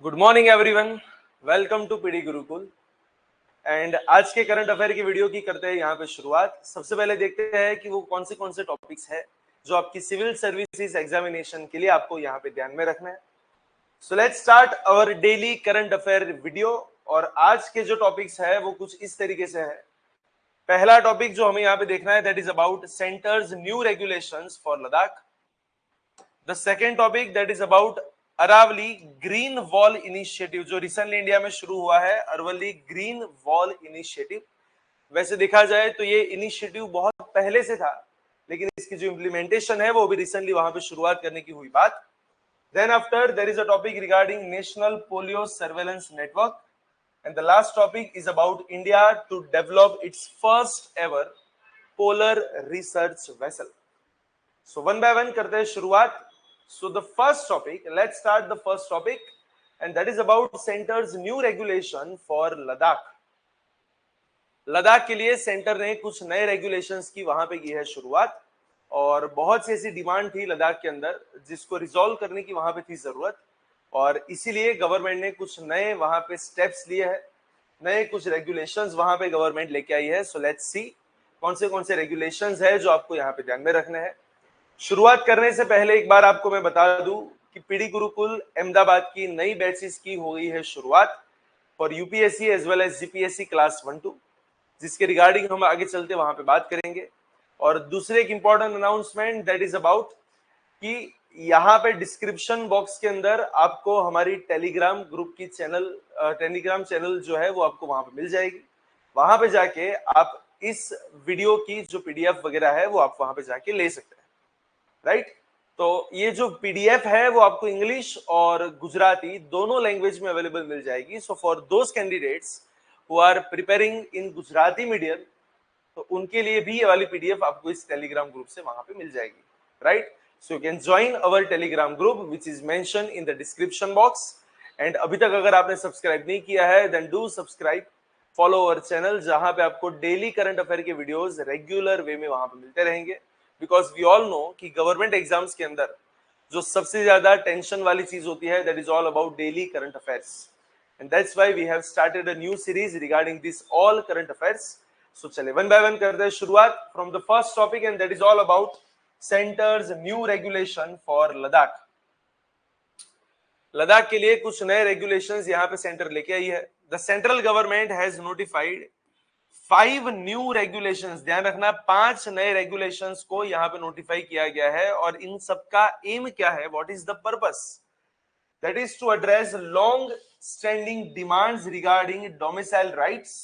Good morning everyone, welcome to PD Gurukul. And आज के current affair की वीडियो की करते हैं यहाँ पे शुरुआत। सबसे पहले देखते हैं कि वो कौन से टॉपिक्स है जो आपकी सिविल सर्विसेज एग्जामिनेशन के लिए आपको यहाँ पे ध्यान में रखना है। So let's start our daily current affair video. और आज के जो टॉपिक्स है वो कुछ इस तरीके से है। पहला टॉपिक जो हमें यहाँ पे देखना है that is about centres new regulations for Ladakh. The second topic that is about Aravalli green wall initiative जो रिसेंटली इंडिया में शुरू हुआ है, अरावली ग्रीन वॉल इनिशिएटिव। वैसे देखा जाए तो ये इनिशिएटिव बहुत पहले से था, लेकिन इसकी जो इम्प्लीमेंटेशन है वो भी रिसेंटली वहां पे शुरुआत करने की हुई बात। Then after there is a topic regarding national polio surveillance network and the last topic is about India to develop its first ever polar research vessel. So one by one करते हैं शुरुआत। So the first topic, let's start the first topic, and that is about center's new regulation for Ladakh. Ladakh के लिए centre ने कुछ नए regulations की वहां पे की है शुरुआत, और बहुत सी ऐसी डिमांड थी लद्दाख के अंदर जिसको रिजॉल्व करने की वहां पे थी जरूरत, और इसीलिए गवर्नमेंट ने कुछ नए वहां पे स्टेप्स लिए हैं, नए कुछ रेगुलेशंस वहां पे गवर्नमेंट लेके आई है। सो लेट्स सी कौन से रेगुलेशंस है जो आपको यहाँ पे ध्यान में रखने हैं। शुरुआत करने से पहले एक बार आपको मैं बता दूं कि पीडी गुरुकुल अहमदाबाद की नई बैचेस की हो गई है शुरुआत for UPSC as well as GPSC class 1-2, जिसके रिगार्डिंग हम आगे चलते वहां पे बात करेंगे। और दूसरे एक important announcement that is about कि यहाँ पे डिस्क्रिप्शन बॉक्स के अंदर आपको हमारी टेलीग्राम ग्रुप की टेलीग्राम चैनल जो है वो आपको वहां पे मिल जाएगी। वहां पे जाके आप इस वीडियो की जो पीडीएफ वगैरह है वो आप वहां पे जाके ले सकते हैं, राइट। तो ये जो पीडीएफ है वो आपको इंग्लिश और गुजराती दोनों लैंग्वेज में अवेलेबल मिल जाएगी। So for those candidates who are preparing in Gujarati medium, तो उनके लिए भी ये वाली पीडीएफ आपको इस टेलीग्राम ग्रुप से वहां पे मिल जाएगी, right. So you can join our Telegram group which is mention in the description box. And अभी तक अगर आपने सब्सक्राइब नहीं किया है then do subscribe, follow our channel, जहां पे आपको डेली करंट अफेयर के वीडियोस रेगुलर वे में वहां पे मिलते रहेंगे। बिकॉज वी ऑल नो कि गवर्नमेंट एग्जाम्स के अंदर जो सबसे ज्यादा टेंशन वाली चीज होती है that is all about daily current affairs, and that's why we have started a new series regarding this all current affairs. So चलिए वन बाय वन करते हैं शुरुआत from the first topic, and that is all about centres new regulation for Ladakh. Ladakh के लिए कुछ नए regulations यहाँ पे सेंटर लेके आई है। The central government has notified 5 new regulations, ध्यान रखना 5 नए रेगुलेशंस को यहाँ पे नोटिफाई किया गया है। और इन सबका एम क्या है, what is the purpose, that is to address long standing demands regarding domicile rights,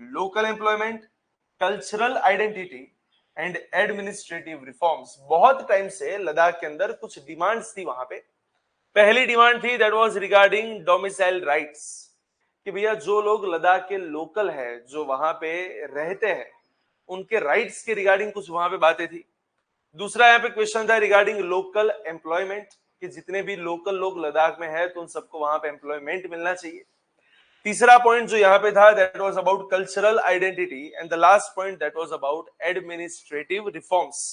local employment, cultural identity and administrative reforms. बहुत टाइम से लद्दाख के अंदर कुछ डिमांड्स थी वहां पे। पहली डिमांड थी that was regarding domicile rights, कि भैया जो लोग लद्दाख के लोकल है, जो वहां पे रहते हैं, उनके राइट्स के रिगार्डिंग कुछ वहां पे बातें थी। दूसरा यहाँ पे क्वेश्चन था रिगार्डिंग लोकल एम्प्लॉयमेंट, कि जितने भी लोकल लोग लद्दाख में है तो उन सबको वहां पे एम्प्लॉयमेंट मिलना चाहिए। तीसरा पॉइंट जो यहाँ पे था that was about cultural identity, and the last point that was about administrative reforms.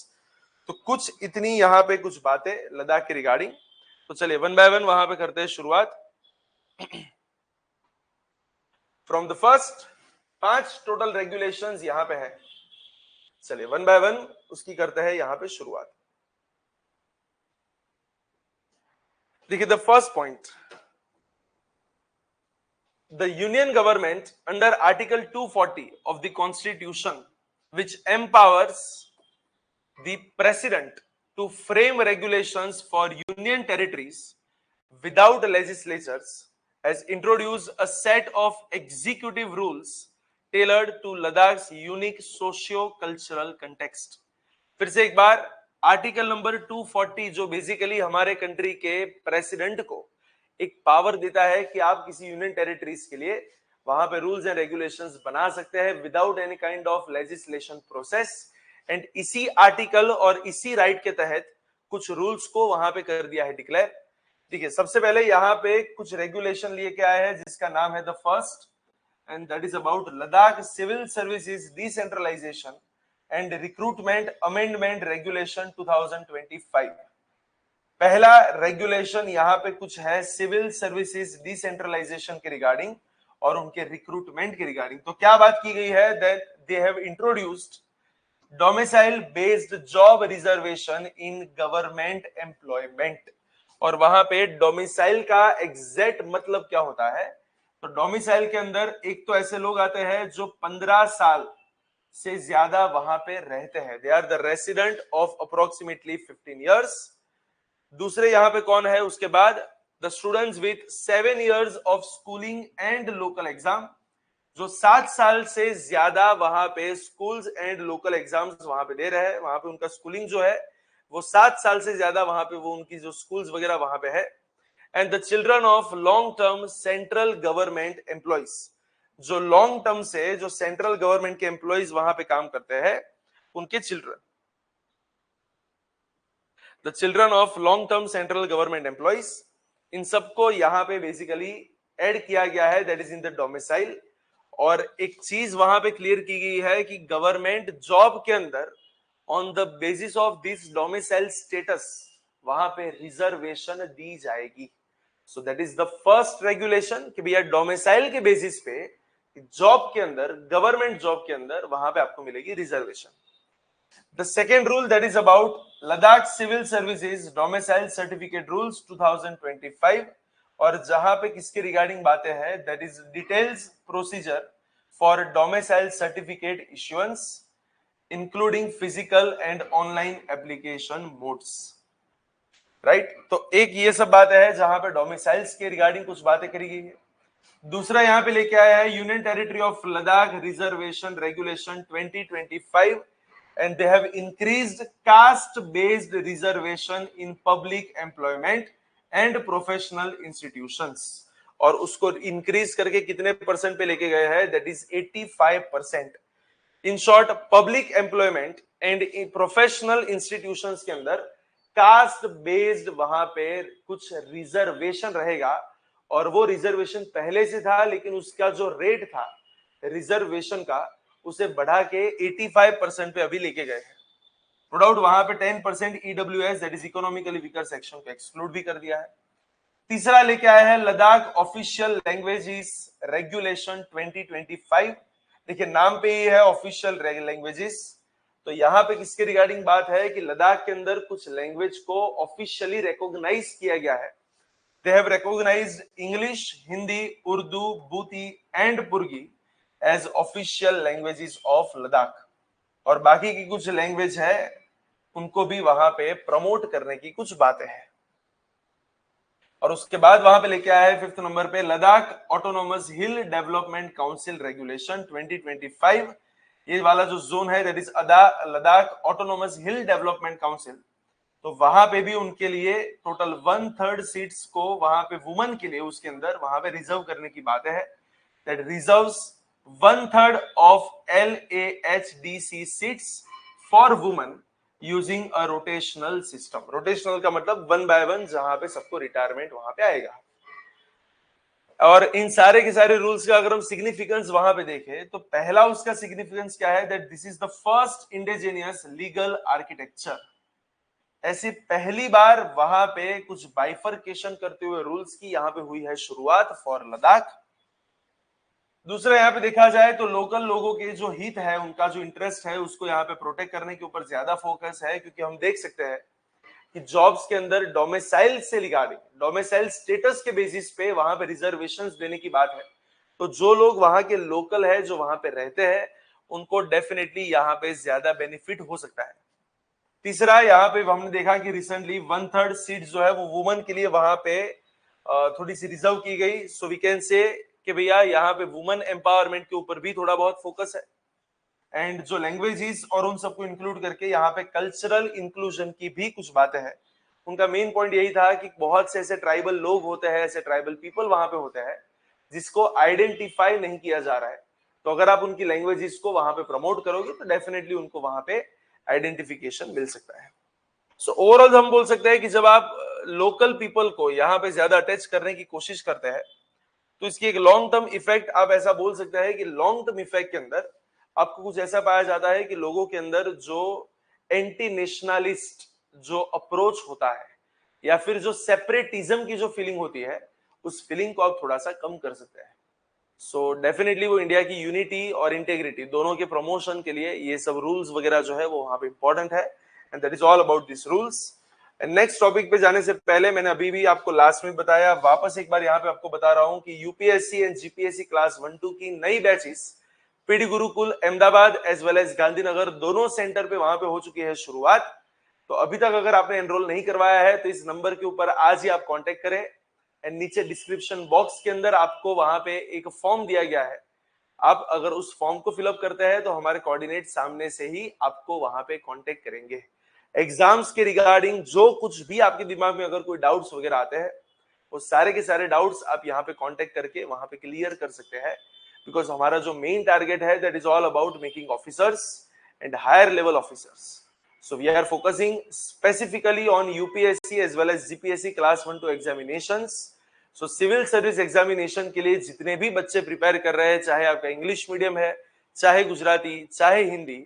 तो कुछ इतनी यहाँ पे कुछ बातें लद्दाख के रिगार्डिंग। तो चलिए वन बाय वन वहां पे करते हैं शुरुआत। From the first 5 total regulations यहां पे है। चलिए वन बाय वन उसकी करते हैं यहां पे शुरुआत। देखिए the first point, the union government under article 240 of the constitution which empowers the president to frame regulations for union territories without legislatures has introduced a set of executive rules tailored to Ladakh's unique socio-cultural context। फिर से एक बार, article number 240 जो basically हमारे country के president को एक power देता है कि आप किसी यूनियन टेरिटरीज के लिए वहां पे रूल्स एंड रेगुलेशंस बना सकते हैं without any kind of legislation process. And इसी आर्टिकल और इसी राइट के तहत कुछ रूल्स को वहां पे कर दिया है डिक्लेयर। ठीक है, सबसे पहले यहाँ पे कुछ रेगुलेशन लिए क्या है जिसका नाम है the first, and that is about Ladakh civil services decentralisation and recruitment amendment regulation 2025। पहला रेगुलेशन यहाँ पे कुछ है सिविल सर्विसेज डिसेंट्रलाइजेशन के रिगार्डिंग और उनके रिक्रूटमेंट के रिगार्डिंग। तो क्या बात की गई है, that they have introduced domicile based job reservation in government employment. और वहां पे डोमिसाइल का एग्जैक्ट मतलब क्या होता है, तो डोमिसाइल के अंदर एक तो ऐसे लोग आते हैं जो 15 साल से ज्यादा वहां पे रहते हैं, they are the resident of approximately 15 years. दूसरे यहां पे कौन है, उसके बाद the students with 7 years of schooling and local exam, जो 7 साल से ज्यादा वहां पे स्कूल्स एंड लोकल एग्जाम्स वहां पे दे रहे हैं, वहां पे उनका स्कूलिंग जो है वो 7 साल से ज्यादा वहां पे वो उनकी जो स्कूल्स वगैरह वहां पे है। And the children of long term central government employees, जो लॉन्ग टर्म से जो सेंट्रल गवर्नमेंट के एम्प्लॉइज वहां पे काम करते हैं उनके children, the children of long term central government employees, इन सबको यहां पे बेसिकली ऐड किया गया है, that is in the domicile. और एक चीज वहां पे क्लियर की गई है कि गवर्नमेंट जॉब के अंदर on the basis of this domicile status वहां पे रिजर्वेशन दी जाएगी। सो that is the first regulation कि भैया डोमिसाइल के बेसिस पे जॉब के अंदर, गवर्नमेंट जॉब के अंदर वहां पे आपको मिलेगी reservation. The second rule, that is about Ladakh Civil Services Domicile Certificate Rules 2025, और जहां पे किसके रिगार्डिंग बातें हैं, that is details procedure for domicile certificate issuance including physical and online application modes, right. तो एक ये सब बातें हैं जहां पे डोमिसाइल्स के रिगार्डिंग कुछ बातें करी गई है। दूसरा यहां पे लेके आया है union territory of Ladakh reservation regulation 2025, and they have increased caste based reservation in public employment and professional institutions, और उसको इंक्रीज करके कितने परसेंट पे लेके गए हैं, that is 85%। In short public employment and professional institutions के अंदर कास्ट बेस्ड वहां पे कुछ रिजर्वेशन रहेगा, और वो रिजर्वेशन पहले से था लेकिन उसका जो रेट था रिजर्वेशन का उसे बढ़ा के 85% पे अभी लेके गए हैं। नो डाउट वहां पे 10% EWS that is economically weaker section को एक्सक्लूड भी कर दिया है। तीसरा लेके आया है लद्दाख ऑफिशियल लैंग्वेजेस रेगुलेशन 2025। देखिए नाम पे ही है ऑफिशियल लैंग्वेजेस, तो यहाँ पे किसके रिगार्डिंग बात है कि लद्दाख के अंदर कुछ लैंग्वेज को ऑफिशियली रिकॉग्नाइज किया गया है। They have recognised English, Hindi, Urdu, Bhoti and Purgi as official languages of Ladakh, और बाकी की कुछ लैंग्वेज है उनको भी वहां पे प्रमोट करने की कुछ बातें हैं। और उसके बाद वहां पे लेके आया है 5th नंबर पे लद्दाख ऑटोनोमस हिल डेवलपमेंट काउंसिल रेगुलेशन 2025। ये वाला जो जोन है that is Ladakh autonomous hill development council, तो वहां पे भी उनके लिए टोटल 1/3 सीट्स को वहां पे वुमेन के लिए उसके अंदर वहां पे रिजर्व करने की बात है, that reserves 1/3 of LAHDC seats for women using a rotational system। Rotational का मतलब 1 by 1, जहां पे सबको रिटायरमेंट वहां पे आएगा। और इन सारे के सारे रूल्स का अगर हम सिग्निफिकेंस वहां पे देखें तो पहला उसका सिग्निफिकेंस क्या है, that this is the first indigenous legal architecture. ऐसी पहली बार वहां पे कुछ बाइफरकेशन करते हुए रूल्स की यहां पे हुई है शुरुआत फॉर लद्दाख। दूसरा यहाँ पे देखा जाए तो लोकल लोगों के जो हित है, उनका जो इंटरेस्ट है उसको यहाँ पे प्रोटेक्ट करने के ऊपर ज्यादा फोकस है, क्योंकि हम देख सकते हैं कि जॉब्स के अंदर डोमिसाइल से रिगार्डिंग डोमिसाइल स्टेटस के बेसिस पे वहां पे रिजर्वेशंस देने की बात है। तो जो लोग वहां के लोकल है, जो वहां पे रहते हैं, उनको डेफिनेटली यहाँ पे ज्यादा बेनिफिट हो सकता है। तीसरा यहाँ पे हमने देखा कि रिसेंटली 1/3 सीट जो है वो वुमेन के लिए वहां पे थोड़ी सी रिजर्व की गई। सो वी कैन से कि भैया यहाँ पे वुमेन एम्पावरमेंट के ऊपर भी थोड़ा बहुत फोकस है, एंड जो लैंग्वेजेस और उन सबको इंक्लूड करके यहाँ पे कल्चरल इंक्लूजन की भी कुछ बातें हैं। उनका मेन पॉइंट यही था कि बहुत से ऐसे ट्राइबल लोग होते हैं, ऐसे ट्राइबल पीपल वहां पे होते हैं जिसको आइडेंटिफाई नहीं किया जा रहा है, तो अगर आप उनकी लैंग्वेजेस को वहां पे प्रमोट करोगे तो डेफिनेटली उनको वहां पे आइडेंटिफिकेशन मिल सकता है। सो ओवरऑल हम बोल सकते हैं कि जब आप लोकल पीपल को यहाँ पे ज्यादा अटैच करने की कोशिश करते हैं तो इसकी एक लॉन्ग टर्म इफेक्ट आप ऐसा बोल सकते हैं कि लॉन्ग टर्म इफेक्ट के अंदर आपको कुछ ऐसा पाया जाता है कि लोगों के अंदर जो एंटी नेशनलिस्ट जो अप्रोच होता है, या फिर जो सेपरेटिज्म की जो फीलिंग होती है उस फीलिंग को आप थोड़ा सा कम कर सकते हैं। सो डेफिनेटली वो इंडिया की यूनिटी और इंटेग्रिटी दोनों के प्रमोशन के लिए ये सब रूल्स वगैरह जो है वो वहां पे इंपॉर्टेंट है, and that is all about this rules. Next topic पे जाने से पहले मैंने अभी भी आपको लास्ट में बताया, वापस एक बार यहाँ पे आपको बता रहा हूँ कि यूपीएससी एंड जीपीएससी क्लास 1-2 की नई batches PD Gurukul Ahmedabad as well as Gandhinagar दोनों सेंटर पे वहां पे हो चुकी है शुरुआत। तो अभी तक अगर आपने एनरोल नहीं करवाया है तो इस नंबर के ऊपर आज ही आप कांटेक्ट करें, एंड नीचे डिस्क्रिप्शन बॉक्स के अंदर आपको वहां पे एक फॉर्म दिया गया है। आप अगर उस फॉर्म को फिलअप करते हैं तो हमारे कोऑर्डिनेट सामने से ही आपको वहां पे कांटेक्ट करेंगे। एग्जाम्स के रिगार्डिंग जो कुछ भी आपके दिमाग में अगर कोई डाउट्स वगैरह आते हैं वो सारे के सारे डाउट्स आप यहाँ पे कांटेक्ट करके वहां पे क्लियर कर सकते हैं, बिकॉज हमारा जो मेन टारगेट है that is all about making officers and higher level officers. So we are focusing specifically on UPSC as well as GPSC class 1-2 examinations. So civil service examination के लिए जितने भी बच्चे प्रिपेयर कर रहे हैं, चाहे आपका इंग्लिश मीडियम है, चाहे गुजराती, चाहे हिंदी,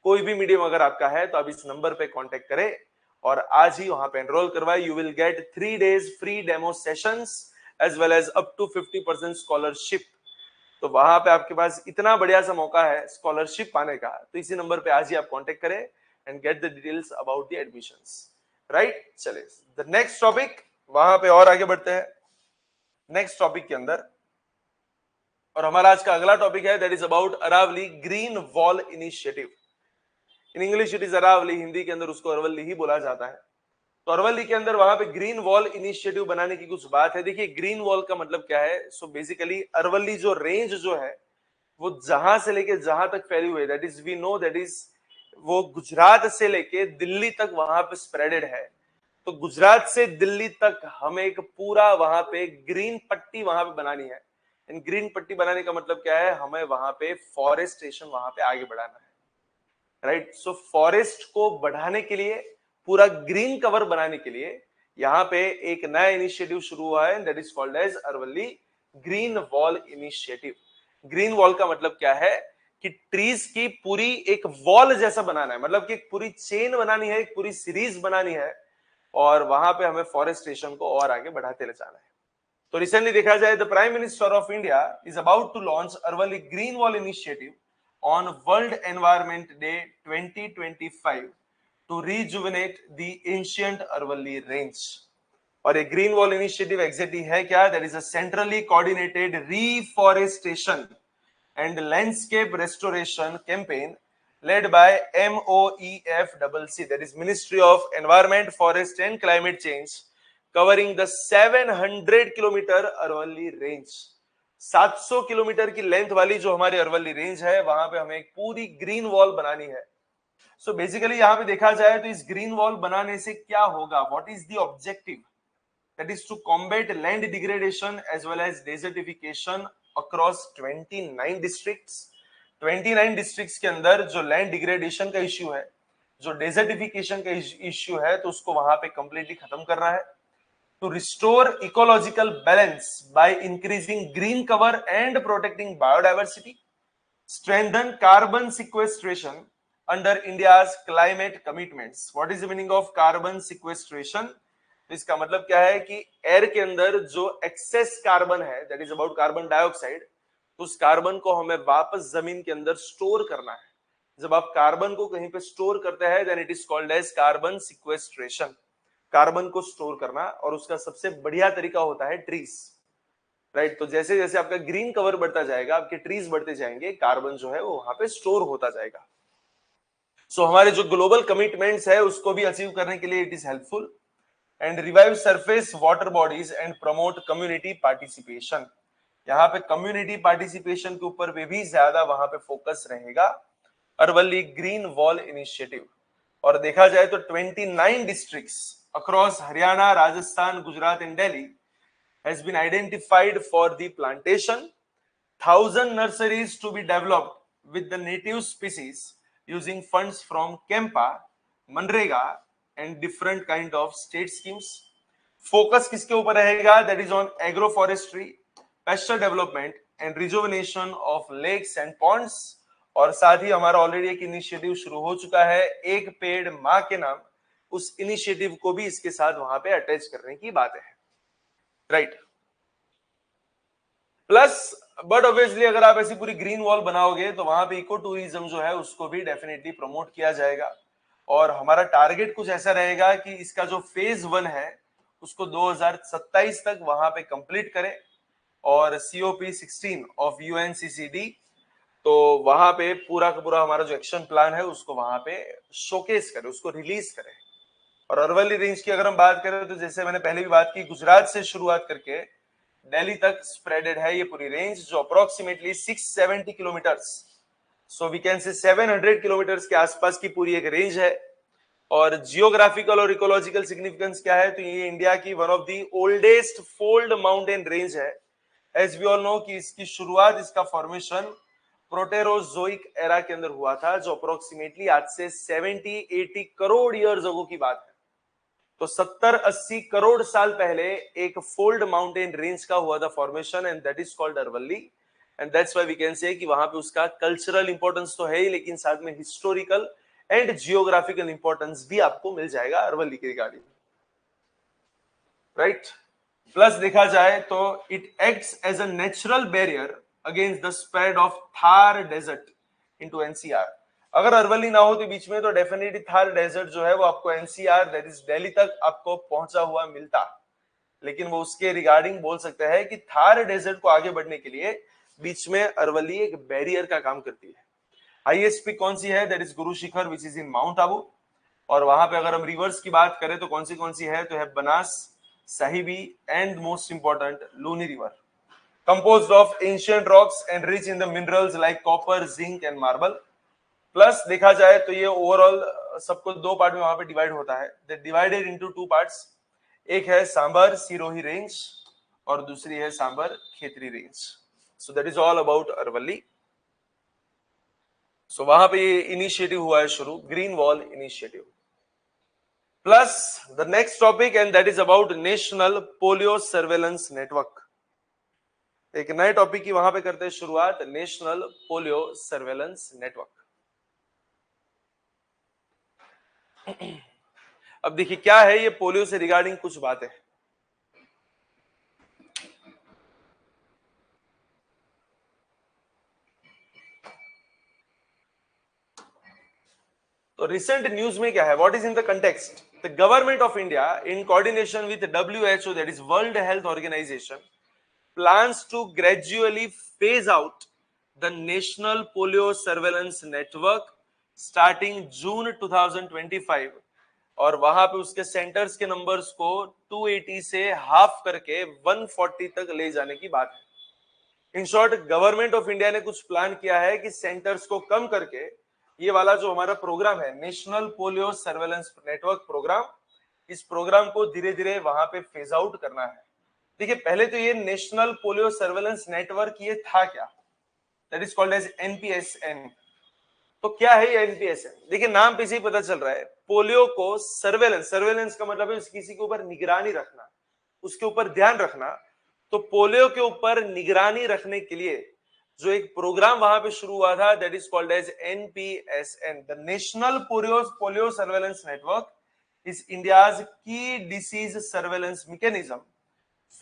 कोई भी मीडियम अगर आपका है तो आप इस नंबर पे कांटेक्ट करें और आज ही वहां पे एनरोल करवाए। You will get 3 days free demo sessions as well as up to 50% scholarship. तो वहां पे आपके पास इतना बढ़िया सा मौका है स्कॉलरशिप पाने का, तो इसी नंबर पे आज ही आप कांटेक्ट करें and get the details about the admissions, right? चलिए the next topic वहां पे और आगे बढ़ते हैं नेक्स्ट टॉपिक के अंदर, और हमारा आज का अगला टॉपिक है that is about Aravalli green wall initiative. In English it is Aravalli, Hindi के अंदर उसको अरवली ही बोला जाता है। तो अरवली के अंदर वहां पे ग्रीन वॉल इनिशिएटिव बनाने की कुछ बात है। देखिए ग्रीन वॉल का मतलब क्या है। सो बेसिकली अरवली जो रेंज जो है वो जहां से लेके जहां तक फैली हुई है, that is we know that is वो गुजरात से लेके दिल्ली तक वहां पे स्प्रेडेड है। तो गुजरात से दिल्ली तक हमें एक पूरा वहां पे ग्रीन पट्टी वहां पे बनानी है। इन ग्रीन पट्टी बनाने का मतलब क्या है, हमें वहां पे फॉरेस्टेशन वहां पे आगे बढ़ाना है, राइट। सो फॉरेस्ट को बढ़ाने के लिए, पूरा ग्रीन कवर बनाने के लिए यहाँ पे एक नया इनिशिएटिव शुरू हुआ है that is called as Aravalli green wall initiative. Green wall का मतलब क्या है कि ट्रीज की पूरी एक वॉल जैसा बनाना है, मतलब कि एक पूरी चेन बनानी है, एक पूरी सीरीज बनानी है, और वहां पे हमें फॉरेस्टेशन को और आगे बढ़ाते ले जाना है। तो रिसेंटली देखा जाए the prime minister of India is about to launch Aravalli green wall initiative on world environment day 2025 to rejuvenate the ancient Aravalli range. और एक ग्रीन वॉल इनिशिएटिव एग्जैक्टली है क्या, that is a centrally coordinated reforestation and landscape restoration campaign led by MOEFCC, that is Ministry of Environment, Forest and Climate Change, covering the 700 kilometre Aravalli range. 700 kilometre की length वाली जो हमारी Aravalli range है वहां पे हमें एक पूरी ग्रीन वॉल बनानी है। सो बेसिकली यहाँ पे देखा जाए तो इस ग्रीन वॉल बनाने से क्या होगा, what is the objective, that is to combat land degradation as well as desertification across 29 districts। 29 districts के अंदर जो लैंड डिग्रेडेशन का इश्यू है, जो डेजर्टिफिकेशन का इश्यू है, तो उसको वहां पे कंप्लीटली खत्म करना है। to restore ecological balance by increasing green cover and protecting biodiversity, strengthen carbon sequestration under India's climate commitments। what is the meaning of carbon sequestration? इसका मतलब क्या है कि एयर के अंदर जो एक्सेस कार्बन है, that is about carbon dioxide, तो उस कार्बन को हमें वापस जमीन के अंदर स्टोर करना है। जब आप कार्बन को कहीं पे स्टोर करते हैं then it is called as carbon sequestration. Carbon को स्टोर करना, और उसका सबसे बढ़िया तरीका होता है ट्रीज, राइट। तो जैसे जैसे आपका ग्रीन कवर बढ़ता जाएगा, आपके ट्रीज बढ़ते जाएंगे, कार्बन जो है वो वहां पे स्टोर होता जाएगा। सो हमारे जो ग्लोबल कमिटमेंट्स है उसको भी अचीव करने के लिए it is helpful. And revive surface water bodies and promote community participation. यहाँ पे कम्युनिटी पार्टिसिपेशन के ऊपर भी ज्यादा वहां पे फोकस रहेगा अरवली ग्रीन वॉल इनिशिएटिव। और देखा जाए तो 29 districts across Haryana, Rajasthan, Gujarat and Delhi has been identified for the plantation, 1000 nurseries to be developed with the native species using funds from Kempa, Manrega and different kind of state schemes। Focus किसके ऊपर रहेगा, that is on agroforestry, pasture development and rejuvenation of lakes and ponds. और साथ ही हमारा already एक initiative शुरू हो चुका है, एक पेड़ माँ के नाम, उस इनिशिएटिव को भी इसके साथ वहां पे अटैच करने की बात है, राइट। प्लस बट ऑब्वियसली अगर आप ऐसी पूरी ग्रीन वॉल बनाओगे तो वहां पे इको टूरिज्म जो है उसको भी डेफिनेटली प्रमोट किया जाएगा, और हमारा टारगेट कुछ ऐसा रहेगा कि इसका जो फेज 1 है उसको 2027 तक वहां पे कंप्लीट करें, और COP 16 ऑफ UNCCD, तो वहां पे पूरा का पूरा हमारा जो एक्शन प्लान है उसको वहां पे शोकेस करें, उसको रिलीज करें। और अरवली रेंज की अगर हम बात करें तो जैसे मैंने पहले भी बात की, गुजरात से शुरुआत करके दिल्ली तक स्प्रेडेड है ये पूरी रेंज, जो approximately 670 kilometres, so we can say 700 kilometres के आसपास की पूरी एक रेंज है। और जियोग्राफिकल और इकोलॉजिकल सिग्निफिकेंस क्या है, तो ये इंडिया की one of the oldest fold mountain range है। एज वी ऑल नो कि इसकी शुरुआत, इसका फॉर्मेशन प्रोटेरोजोइक एरा के अंदर हुआ था, जो अप्रोक्सीमेटली आज से 70-80 करोड़ ईयर्स अगो की बात है। तो 70-80 करोड़ साल पहले एक फोल्ड माउंटेन रेंज का हुआ था formation, and that is called Aravalli. And that's why we can say कि वहां पे उसका कल्चरल इंपॉर्टेंस तो है ही, लेकिन साथ में हिस्टोरिकल एंड जियोग्राफिकल इंपॉर्टेंस भी आपको मिल जाएगा अरवली के रिगार्डिंग, राइट। प्लस देखा जाए तो it acts as a natural barrier against the spread of Thar desert into NCR। अगर अरवली ना हो तो बीच में, तो डेफिनेटली थार डेजर्ट जो है वो आपको NCR दैट इज दिल्ली तक आपको पहुंचा हुआ मिलता, लेकिन वो उसके रिगार्डिंग बोल सकते हैं कि थार डेजर्ट को आगे बढ़ने के लिए बीच में अरवली एक बैरियर का काम करती है। हाईएस्ट पीक कौन सी है, that is Guru Shikhar which is in mount Abu. और वहां पे अगर हम रिवर्स की बात करें तो कौन सी है, तो है Banas, Sahibi and most important Luni river, composed of ancient rocks and rich in the minerals like copper, zinc and marble। Plus देखा जाए तो ये ओवरऑल सबको दो पार्ट में वहां पे डिवाइड होता है, दे डिवाइडेड इनटू 2 पार्ट्स। एक है सांबर सिरोही रेंज और दूसरी है Sambhar Khetri range. So that is all about Aravalli. So वहां पे ये इनिशिएटिव हुआ है शुरू, green wall initiative. Plus the next topic and that is about national polio surveillance network. एक नए टॉपिक की वहां पे करते हैं शुरुआत, नेशनल पोलियो सर्वेलेंस नेटवर्क। अब देखिए क्या है ये पोलियो से रिगार्डिंग कुछ बातें। तो रिसेंट न्यूज में क्या है, what is in the context, the government of India in coordination with WHO that is world health organisation plans to gradually phase out the national polio surveillance network starting June 2025, और वहां पे उसके centres के numbers को 280 से half करके 140 तक ले जाने की बात है। In short government of India ने कुछ प्लान किया है कि सेंटर्स को कम करके ये वाला जो हमारा प्रोग्राम है national polio surveillance network programme, इस प्रोग्राम को धीरे धीरे वहां पे फेज आउट करना है। देखिए पहले तो ये नेशनल पोलियो सर्वेलेंस नेटवर्क ये था क्या, that is called as NPSN। तो क्या है ये NPSN, देखिए नाम पे से ही पता चल रहा है, पोलियो को सर्वेलेंस, सर्वेलेंस का मतलब है किसी के ऊपर निगरानी रखना, उसके ऊपर ध्यान रखना। तो पोलियो के ऊपर निगरानी रखने के लिए जो एक प्रोग्राम वहां पे शुरू हुआ था, that is called as NPSN, the national polio surveillance network is India's key disease surveillance mechanism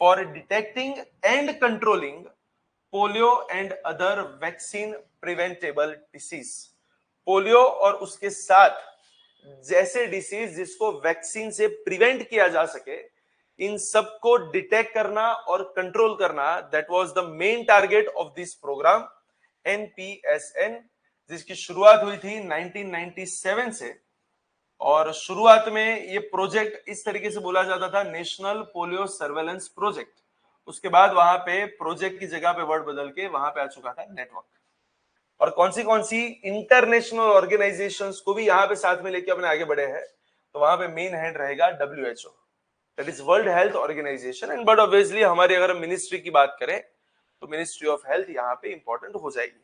for detecting and controlling polio and other vaccine preventable disease। Polio और उसके साथ जैसे डिसीज जिसको वैक्सीन से प्रिवेंट किया जा सके, इन सबको डिटेक्ट करना और कंट्रोल करना, that was the main target of this programme NPSN, जिसकी शुरुआत हुई थी 1997 से। और शुरुआत में ये प्रोजेक्ट इस तरीके से बोला जाता था, नेशनल पोलियो सर्वेलेंस प्रोजेक्ट। उसके बाद वहां पे प्रोजेक्ट की जगह पे वर्ड बदल के वहां पे आ चुका था नेटवर्क। और कौन सी इंटरनेशनल ऑर्गेनाइजेशंस को भी यहाँ पे साथ में लेके अपने आगे बढ़े हैं, तो वहां पे मेन हेड रहेगा WHO, that is world health organisation. And but obviously हमारी अगर मिनिस्ट्री की बात करें तो मिनिस्ट्री ऑफ हेल्थ यहाँ पे इंपॉर्टेंट हो जाएगी।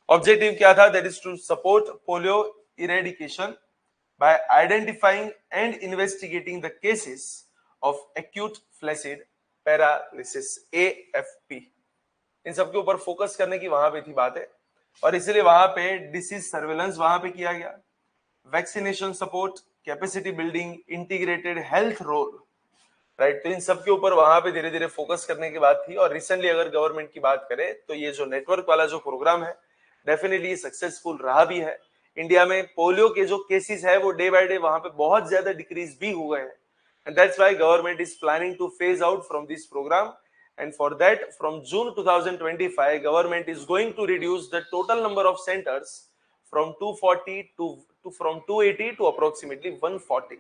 ऑब्जेक्टिव क्या था, that is to support polio eradication by identifying and investigating the cases of acute flaccid paralysis AFP। इन सबके ऊपर फोकस करने की वहां पे थी बात है, और इसलिए वहां पे डिसीज सर्वेलेंस वहां पे किया गया, vaccination support, capacity building, integrated health role, right. तो इन सब के ऊपर वहां पे धीरे धीरे फोकस करने की बात थी। और रिसेंटली अगर गवर्नमेंट की बात करें तो ये जो नेटवर्क वाला जो प्रोग्राम है डेफिनेटली सक्सेसफुल रहा भी है। इंडिया में पोलियो के जो केसेस है वो डे बाय डे वहां पे बहुत ज्यादा डिक्रीज भी हुए हैं, and that's why government is planning to phase out from this programme. And for that, from June 2025, government is going to reduce the total number of centers from 240 to from 280 to approximately 140.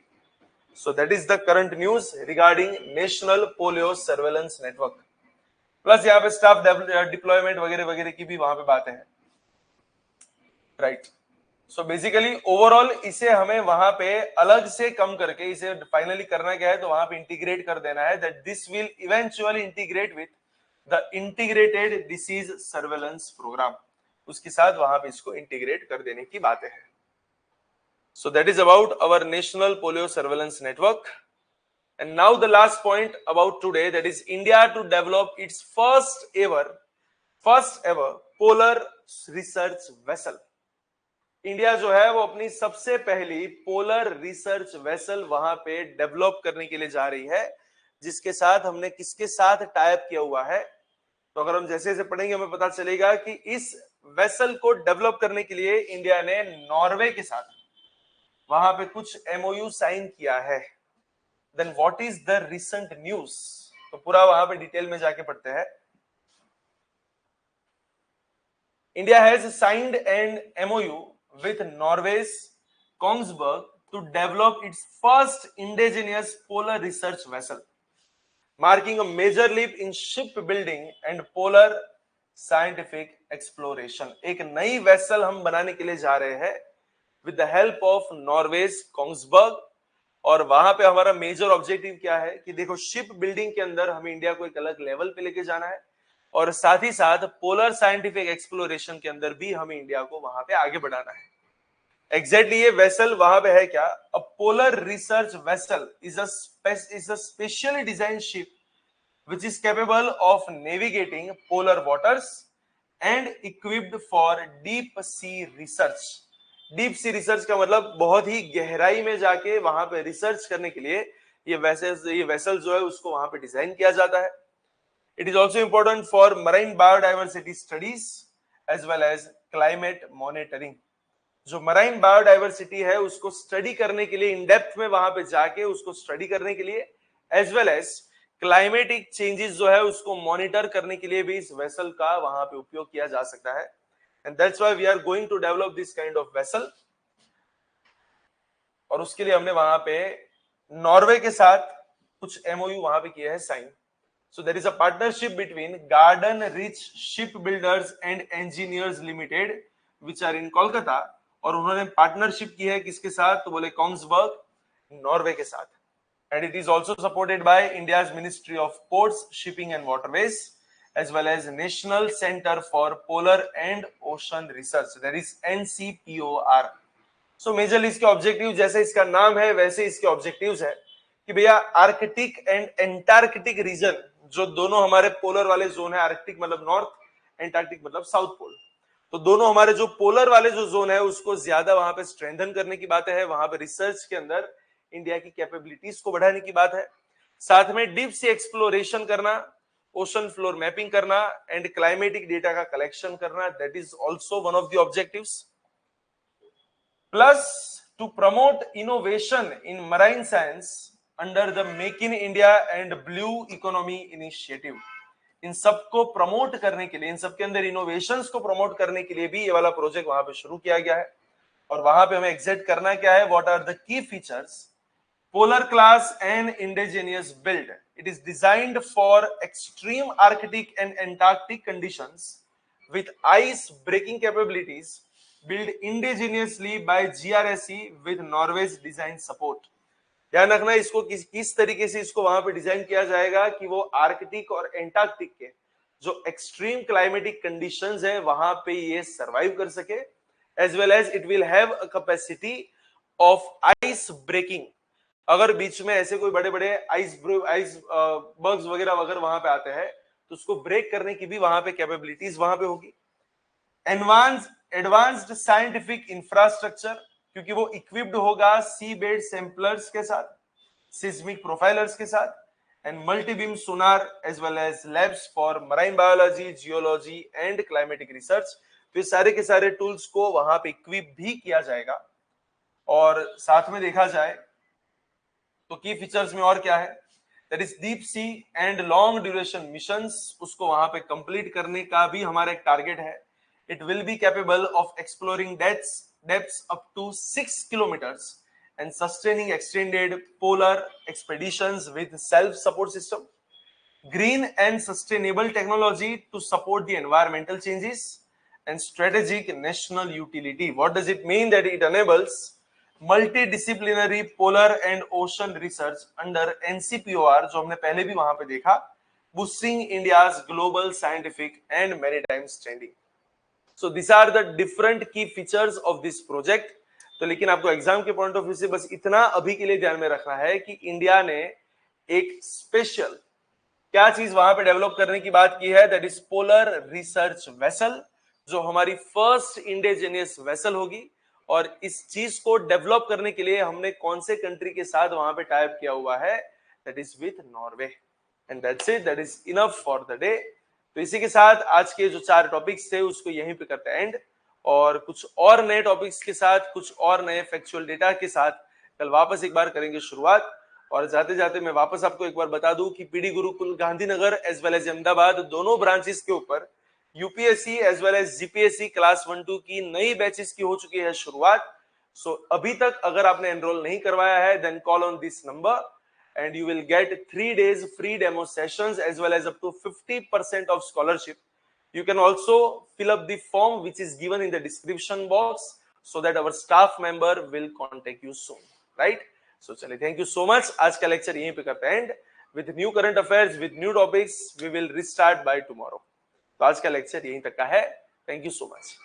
So that is the current news regarding National Polio Surveillance Network. Plus यहाँ पे staff deployment वगैरह वगैरह की भी वहां पे बातें हैं, राइट। सो बेसिकली ओवरऑल इसे हमें वहां पे अलग से कम करके इसे फाइनली करना क्या है, तो वहां पे इंटीग्रेट कर देना है, that this will eventually integrate with the integrated disease surveillance programme, उसके साथ वहां पे इसको इंटीग्रेट कर देने की बातें हैं। So that is about our National Polio Surveillance Network. And now the last point about today, that is India to develop its first ever polar research vessel. India जो है वो अपनी सबसे पहली पोलर रिसर्च वेसल वहां पे develop करने के लिए जा रही है, जिसके साथ हमने किसके साथ टाइप किया हुआ है। तो अगर हम जैसे जैसे पढ़ेंगे हमें पता चलेगा कि इस वेसल को डेवलप करने के लिए इंडिया ने नॉर्वे के साथ वहां पे कुछ एमओयू साइन किया है। Then what is the recent news, तो पूरा वहां पे डिटेल में जाके पढ़ते हैं। India has signed an MoU with Norway's Kongsberg to develop its first indigenous polar research vessel, marking a major leap in ship building and polar scientific exploration. एक नई वेसल हम बनाने के लिए जा रहे हैं with the help of Norway's Kongsberg। और वहां पे हमारा मेजर ऑब्जेक्टिव क्या है कि देखो शिप बिल्डिंग के अंदर हमें इंडिया को एक अलग लेवल पे लेके जाना है, और साथ ही साथ पोलर साइंटिफिक एक्सप्लोरेशन के अंदर भी हमें इंडिया को वहां पे आगे बढ़ाना है। एग्जैक्टली ये वेसल वहां पे है क्या, a polar research vessel is a specially design ship which is capable of navigating polar waters and equipped for deep sea research। Deep sea research का मतलब बहुत ही गहराई में जाके वहां पे रिसर्च करने के लिए ये वेसल जो है उसको वहां पे डिजाइन किया जाता है। It is also important for marine biodiversity studies as well as climate monitoring. जो मराइन बायोडाइवर्सिटी है उसको स्टडी करने के लिए, इन डेप्थ में वहां पे जाके उसको स्टडी करने के लिए, as well as climatic changes जो है उसको मॉनिटर करने के लिए भी इस वेसल का वहां पे उपयोग किया जा सकता है। And that's why we are going to develop this kind of vessel। और उसके लिए हमने वहां पे नॉर्वे के साथ कुछ एमओयू वहां पे किया है sign. So there is a partnership between Garden Rich Shipbuilders and Engineers Limited, which are in Kolkata। और उन्होंने पार्टनरशिप की है किसके साथ, तो बोले कोंग्सबर्ग, नॉर्वे के साथ। And it is also supported by India's Ministry of Ports, Shipping and Waterways, as well as National Center for Polar and Ocean Research, that is NCPOR। So majorly इसके objective, जैसे इसका नाम है वैसे इसके objectives है कि भैया आर्कटिक एंड एंटार्कटिक रीजन, जो दोनों हमारे पोलर वाले जोन है, आर्कटिक मतलब नॉर्थ, एंटार्कटिक मतलब साउथ पोल, तो दोनों हमारे जो पोलर वाले जो जोन है उसको ज्यादा वहां पे स्ट्रेंथन करने की बात है। वहां पे रिसर्च के अंदर इंडिया की कैपेबिलिटीज को बढ़ाने की बात है, साथ में डीप सी एक्सप्लोरेशन करना, ओशन फ्लोर मैपिंग करना एंड क्लाइमेटिक डेटा का कलेक्शन करना, that is also one of the objectives. Plus to promote innovation in marine science under the make in India and blue economy initiative. इन सबको promote करने के लिए, इन सबके अंदर इनोवेशंस को प्रमोट करने के लिए भी ये वाला प्रोजेक्ट वहां पे शुरू किया गया है। और वहां पे हमें एग्जैक्ट करना क्या है, what are the key features, polar class and indigenous build। It is designed for extreme Arctic and Antarctic conditions with ice breaking capabilities, built indigenously by GRSE with Norway's design support। ध्यान रखना इसको किस तरीके से इसको वहां पे design किया जाएगा कि वो आर्कटिक और एंटार्क्टिक के जो एक्सट्रीम क्लाइमेटिक कंडीशंस है वहां पे ये सर्वाइव कर सके, as well as it will have a capacity of ice breaking. अगर बीच में ऐसे कोई बड़े बड़े आइस बर्ग्स वगैरह वहां पे आते हैं तो उसको ब्रेक करने की भी वहां पे कैपेबिलिटीज वहां पे होगी। एडवांस्ड साइंटिफिक इंफ्रास्ट्रक्चर क्योंकि वो इक्विप्ड होगा सी बेड सैंपलर्स के साथ, सिस्मिक प्रोफाइलर्स के साथ, and multi beam sonar as well as labs for marine biology, geology and climatic research. तो ये सारे के सारे टूल्स को वहां पे इक्विप भी किया जाएगा। और साथ में देखा जाए तो की फीचर्स में और क्या है, that is deep sea and long duration missions, उसको वहां पे कंप्लीट करने का भी हमारा एक टारगेट है। It will be capable of exploring depths up to 6 kilometres and sustaining extended polar expeditions with self-support system, green and sustainable technology to support the environmental changes, and strategic national utility. What does it mean? That it enables multidisciplinary polar and ocean research under NCPOR, जो हमने पहले भी वहां पे देखा, boosting India's global scientific and maritime standing. So these are the different key features of this project. तो लेकिन आपको एग्जाम के पॉइंट ऑफ व्यू से बस इतना अभी के लिए ध्यान में रखना है कि इंडिया ने एक स्पेशल क्या चीज वहां पे डेवलप करने की बात की है, that is polar research vessel, जो हमारी फर्स्ट इंडिजिनियस वेसल होगी। और इस चीज को डेवलप करने के लिए हमने कौन से कंट्री के साथ वहां पे टाइप किया हुआ है, that is with Norway. And that's it, that is enough for the day. तो इसी के साथ आज के जो 4 टॉपिक्स थे उसको यहीं पे करते हैं एंड, और कुछ और नए टॉपिक्स के साथ, कुछ और नए फैक्चुअल डेटा के साथ कल वापस एक बार करेंगे शुरुआत। और जाते जाते मैं वापस आपको एक बार बता दूं कि PD Gurukul Gandhinagar as well as Ahmedabad दोनों ब्रांचेस के ऊपर UPSC as well as GPSC class 1-2 की नई बैचेस की हो चुकी है शुरुआत। सो अभी तक अगर आपने एनरोल नहीं करवाया है, then call on this number and you will get 3 days free demo sessions as well as up to 50% of scholarship. You can also fill up the form which is given in the description box so that our staff member will contact you soon, right? So chale, thank you so much. आज का lecture यहीं पे करते हैं and with new current affairs, with new topics, we will restart by tomorrow. तो आज का lecture यहीं तक का है। Thank you so much.